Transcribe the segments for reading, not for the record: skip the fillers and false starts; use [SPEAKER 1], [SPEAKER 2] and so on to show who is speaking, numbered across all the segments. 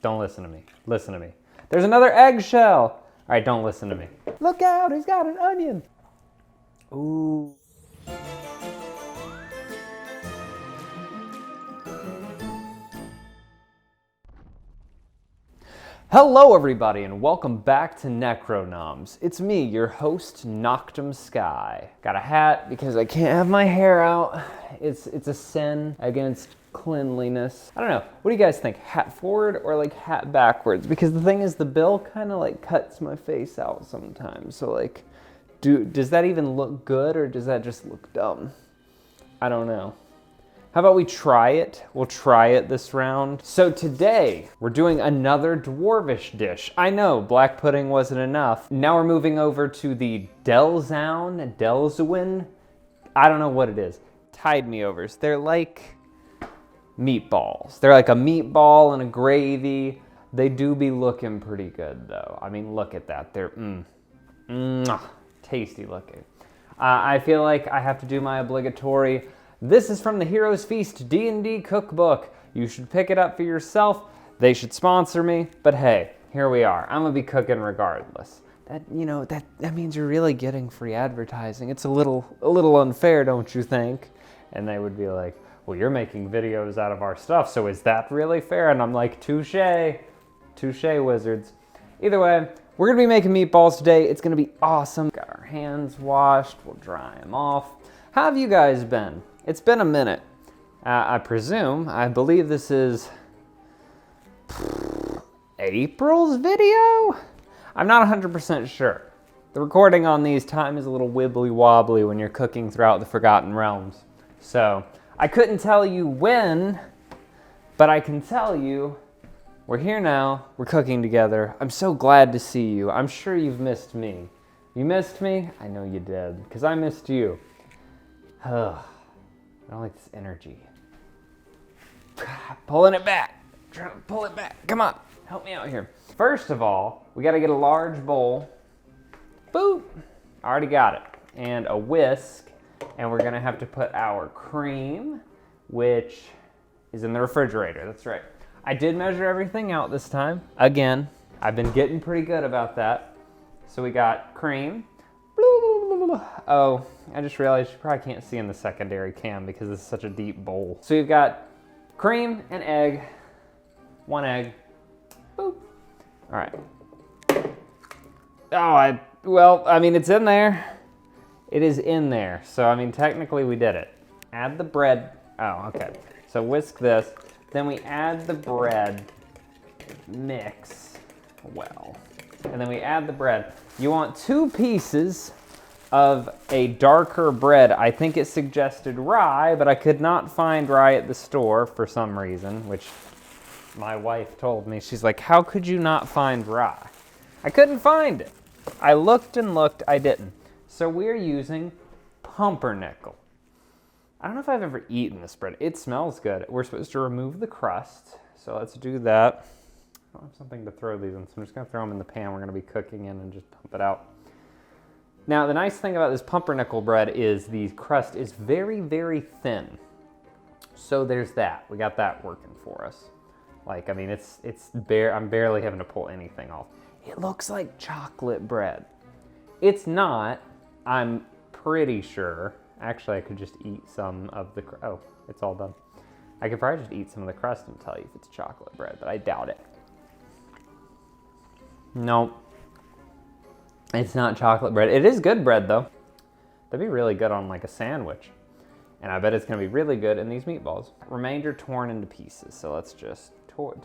[SPEAKER 1] Don't listen to me. Listen to me. There's another eggshell. All right, don't listen to me. Look out, he's got an onion. Ooh. Hello everybody and welcome back to Necro Noms. It's me, your host, Skye. Got a hat because I can't have my hair out. It's a sin against cleanliness. I don't know, what do you guys think? Hat forward or like hat backwards? Because the thing is the bill kind of like cuts my face out sometimes. So like, does that even look good or does that just look dumb? I don't know. How about we try it? We'll try it this round. So today, we're doing another Dwarvish dish. I know, black pudding wasn't enough. Now we're moving over to the Delzoun. I don't know what it is. Tide me overs. They're like meatballs. They're like a meatball and a gravy. They do be looking pretty good though. I mean, look at that. They're tasty looking. I feel like I have to do my obligatory. This is from the Heroes Feast D&D Cookbook. You should pick it up for yourself. They should sponsor me, but hey, here we are. I'm gonna be cooking regardless. That means you're really getting free advertising. It's a little unfair, don't you think? And they would be like, well, you're making videos out of our stuff, so is that really fair? And I'm like, touche, wizards. Either way, we're gonna be making meatballs today. It's gonna be awesome. Got our hands washed, we'll dry them off. How have you guys been? It's been a minute. I believe this is April's video? I'm not 100% sure. The recording on these time is a little wibbly wobbly when you're cooking throughout the Forgotten Realms. So I couldn't tell you when, but I can tell you we're here now, we're cooking together. I'm so glad to see you. I'm sure you've missed me. You missed me? I know you did, because I missed you. Ugh. I don't like this energy. Pulling it back. Trying to pull it back. Come on. Help me out here. First of all, we got to get a large bowl. Boop. Already got it. And a whisk. And we're going to have to put our cream, which is in the refrigerator. That's right. I did measure everything out this time. Again, I've been getting pretty good about that. So we got cream. Oh, I just realized you probably can't see in the secondary cam because this is such a deep bowl. So you've got cream and egg, one egg, boop. All right. Oh, I mean, it's in there. It is in there. So, I mean, technically we did it. Add the bread. Oh, okay. So whisk this. Then we add the bread, mix well. And then we add the bread. You want 2 pieces of a darker bread. I think it suggested rye, but I could not find rye at the store for some reason, which my wife told me. She's like, how could you not find rye? I couldn't find it. I looked and looked, I didn't. So we're using pumpernickel. I don't know if I've ever eaten this bread. It smells good. We're supposed to remove the crust, so let's do that. I don't have something to throw these in, so I'm just gonna throw them in the pan we're gonna be cooking in and just pump it out. Now, the nice thing about this pumpernickel bread is the crust is very, very thin. So there's that. We got that working for us. Like, I mean, I'm barely having to pull anything off. It looks like chocolate bread. It's not, I'm pretty sure. Actually, I could just eat some of the, oh, it's all done. I could probably just eat some of the crust and tell you if it's chocolate bread, but I doubt it. Nope. It's not chocolate bread. It is good bread though. That'd be really good on like a sandwich. And I bet it's gonna be really good in these meatballs. Remainder torn into pieces. So let's just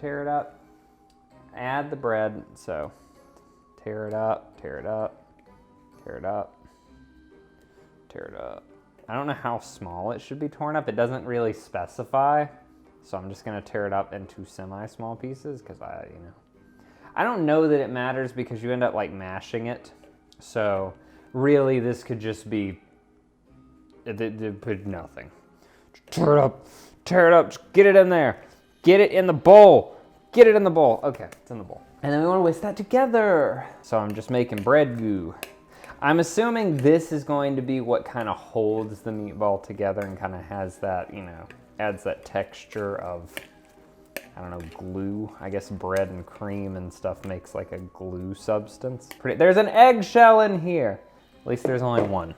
[SPEAKER 1] tear it up. Add the bread. So tear it up, tear it up, tear it up, tear it up. I don't know how small it should be torn up. It doesn't really specify. So I'm just gonna tear it up into semi-small pieces because I don't know that it matters because you end up like mashing it. So really this could just be nothing. Tear it up, just get it in there. Get it in the bowl. Get it in the bowl. Okay, it's in the bowl. And then we want to whisk that together. So I'm just making bread goo. I'm assuming this is going to be what kind of holds the meatball together and kind of has that, adds that texture of I don't know, glue. I guess bread and cream and stuff makes like a glue substance. There's an eggshell in here. At least there's only one.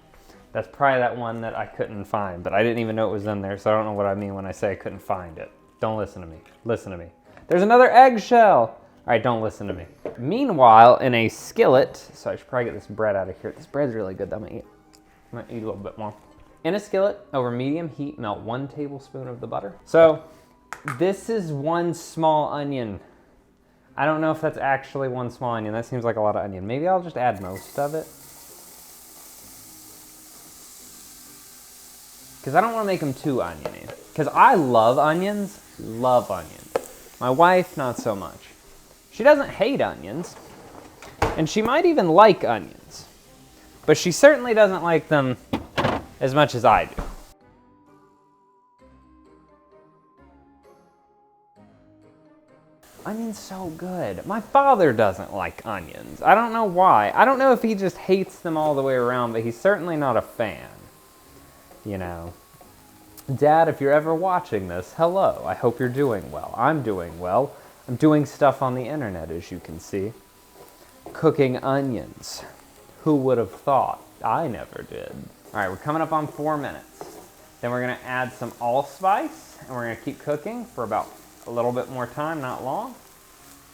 [SPEAKER 1] That's probably that one that I couldn't find, but I didn't even know it was in there, so I don't know what I mean when I say I couldn't find it. Don't listen to me. Listen to me. There's another eggshell. All right, don't listen to me. Meanwhile, in a skillet, so I should probably get this bread out of here. This bread's really good. I'm gonna eat a little bit more. In a skillet, over medium heat, melt 1 tablespoon of the butter. So this is 1 small onion. I don't know if that's actually 1 small onion. That seems like a lot of onion. Maybe I'll just add most of it. Because I don't want to make them too oniony. Because I love onions. Love onions. My wife, not so much. She doesn't hate onions. And she might even like onions. But she certainly doesn't like them as much as I do. Onion's so good. My father doesn't like onions. I don't know why. I don't know if he just hates them all the way around, but he's certainly not a fan. You know. Dad, if you're ever watching this, hello. I hope you're doing well. I'm doing well. I'm doing stuff on the internet, as you can see. Cooking onions. Who would have thought? I never did. All right, we're coming up on 4 minutes. Then we're gonna add some allspice, and we're gonna keep cooking for about a little bit more time, not long.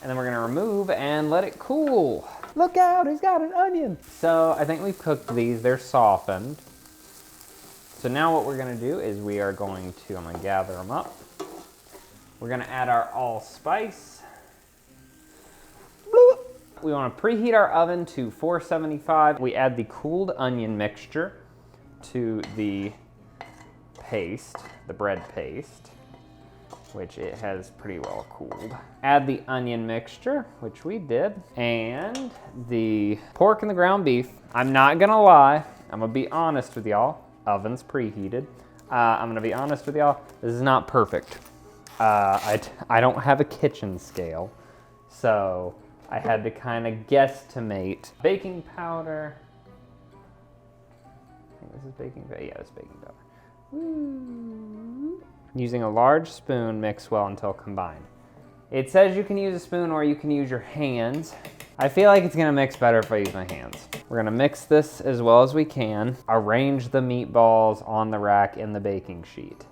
[SPEAKER 1] And then we're gonna remove and let it cool. Look out, he's got an onion. So I think we've cooked these, they're softened. So now what we're gonna do is we are going to, I'm gonna gather them up. We're gonna add our allspice. Bloop. We wanna preheat our oven to 475. We add the cooled onion mixture to the paste, the bread paste, which it has pretty well cooled. Add the onion mixture, which we did, and the pork and the ground beef. I'm not gonna lie, I'm gonna be honest with y'all. Oven's preheated. I'm gonna be honest with y'all, this is not perfect. I don't have a kitchen scale, so I had to kind of guesstimate. Baking powder. I think this is baking powder. Yeah, this is baking powder. Woo. Using a large spoon, mix well until combined. It says you can use a spoon or you can use your hands. I feel like it's gonna mix better if I use my hands. We're gonna mix this as well as we can. Arrange the meatballs on the rack in the baking sheet.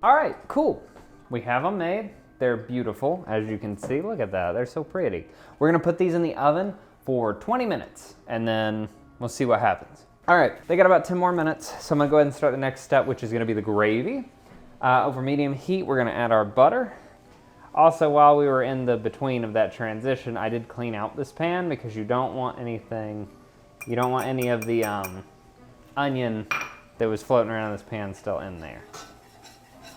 [SPEAKER 1] All right, cool. We have them made. They're beautiful, as you can see. Look at that, they're so pretty. We're gonna put these in the oven for 20 minutes, and then we'll see what happens. All right, they got about 10 more minutes, so I'm gonna go ahead and start the next step, which is gonna be the gravy. Over medium heat, we're gonna add our butter. Also, while we were in the between of that transition, I did clean out this pan because you don't want anything, you don't want any of the onion that was floating around this pan still in there.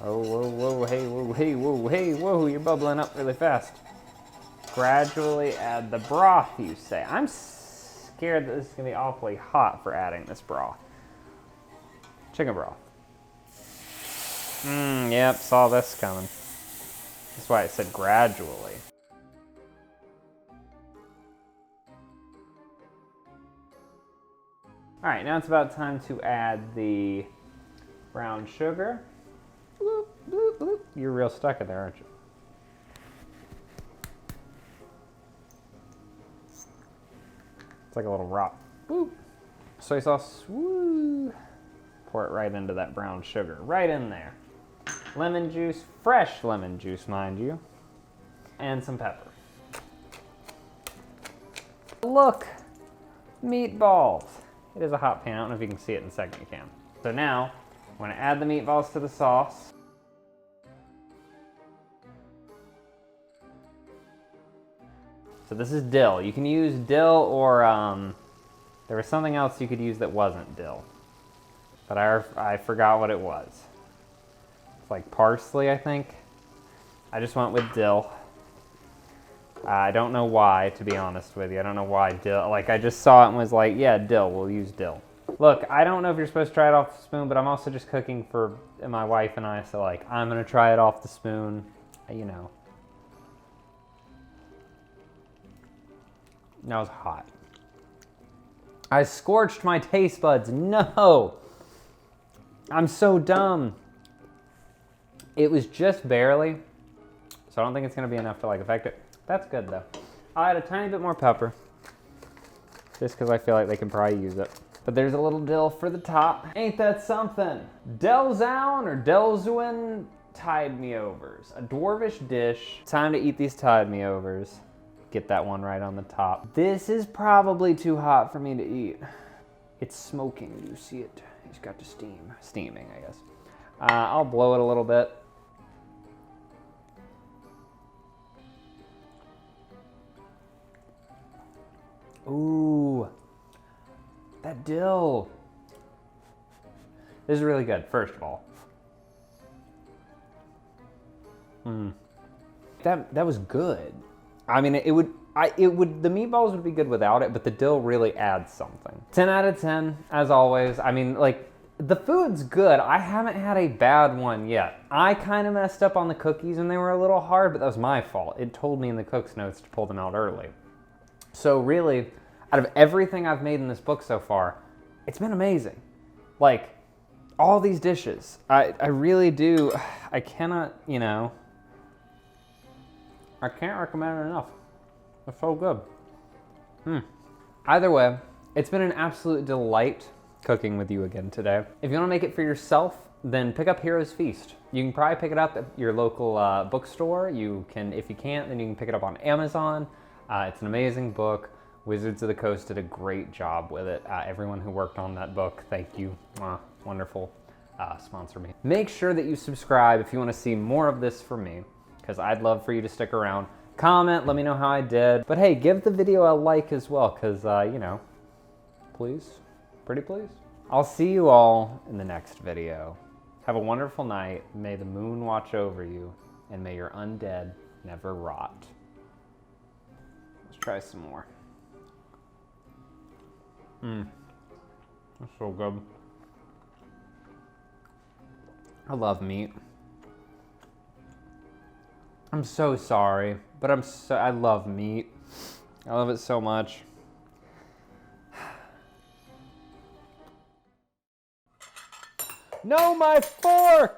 [SPEAKER 1] Oh, whoa, whoa, hey, whoa, hey, whoa, hey, whoa, you're bubbling up really fast. Gradually add the broth, you say. I'm scared that this is gonna be awfully hot for adding this broth. Chicken broth. Yep, saw this coming. That's why it said gradually. All right, now it's about time to add the brown sugar. Bloop, bloop, bloop. You're real stuck in there, aren't you? It's like a little rock. Boop. Soy sauce. Woo. Pour it right into that brown sugar. Right in there. Lemon juice. Fresh lemon juice, mind you. And some pepper. Look. Meatballs. It is a hot pan. I don't know if you can see it in a second. You can. So now, I'm going to add the meatballs to the sauce. So this is dill. You can use dill or there was something else you could use that wasn't dill. But I forgot what it was. It's like parsley, I think. I just went with dill. I don't know why, to be honest with you. I don't know why dill. Like, I just saw it and was like, yeah, dill. We'll use dill. Look, I don't know if you're supposed to try it off the spoon, but I'm also just cooking for my wife and I, so like, I'm gonna try it off the spoon, you know. That was hot. I scorched my taste buds. No. I'm so dumb. It was just barely, so I don't think it's gonna be enough to like affect it. That's good though. I'll add a tiny bit more pepper, just because I feel like they can probably use it. But there's a little dill for the top. Ain't that something? Delzoun or Delzoun Tide Me Overs. A Dwarvish dish. Time to eat these Tide Me Overs. Get that one right on the top. This is probably too hot for me to eat. It's smoking, you see it? It's got the steam. Steaming, I guess. I'll blow it a little bit. Ooh, that dill. This is really good, first of all. That was good. I mean, the meatballs would be good without it, but the dill really adds something. 10 out of 10, as always. I mean, like, the food's good. I haven't had a bad one yet. I kind of messed up on the cookies and they were a little hard, but that was my fault. It told me in the cook's notes to pull them out early. So really, out of everything I've made in this book so far, it's been amazing. Like, all these dishes, I really do, I cannot, you know, I can't recommend it enough. It's so good. Either way, it's been an absolute delight cooking with you again today. If you want to make it for yourself, then pick up Hero's Feast. You can probably pick it up at your local bookstore. You can, if you can't, then you can pick it up on Amazon. It's an amazing book. Wizards of the Coast did a great job with it. Everyone who worked on that book, thank you. Wonderful. Sponsor me. Make sure that you subscribe if you want to see more of this from me, because I'd love for you to stick around. Comment, let me know how I did. But hey, give the video a like as well, because, you know, please, pretty please. I'll see you all in the next video. Have a wonderful night. May the moon watch over you, and may your undead never rot. Let's try some more. That's so good. I love meat. I'm so sorry, but I love meat. I love it so much. No, my fork!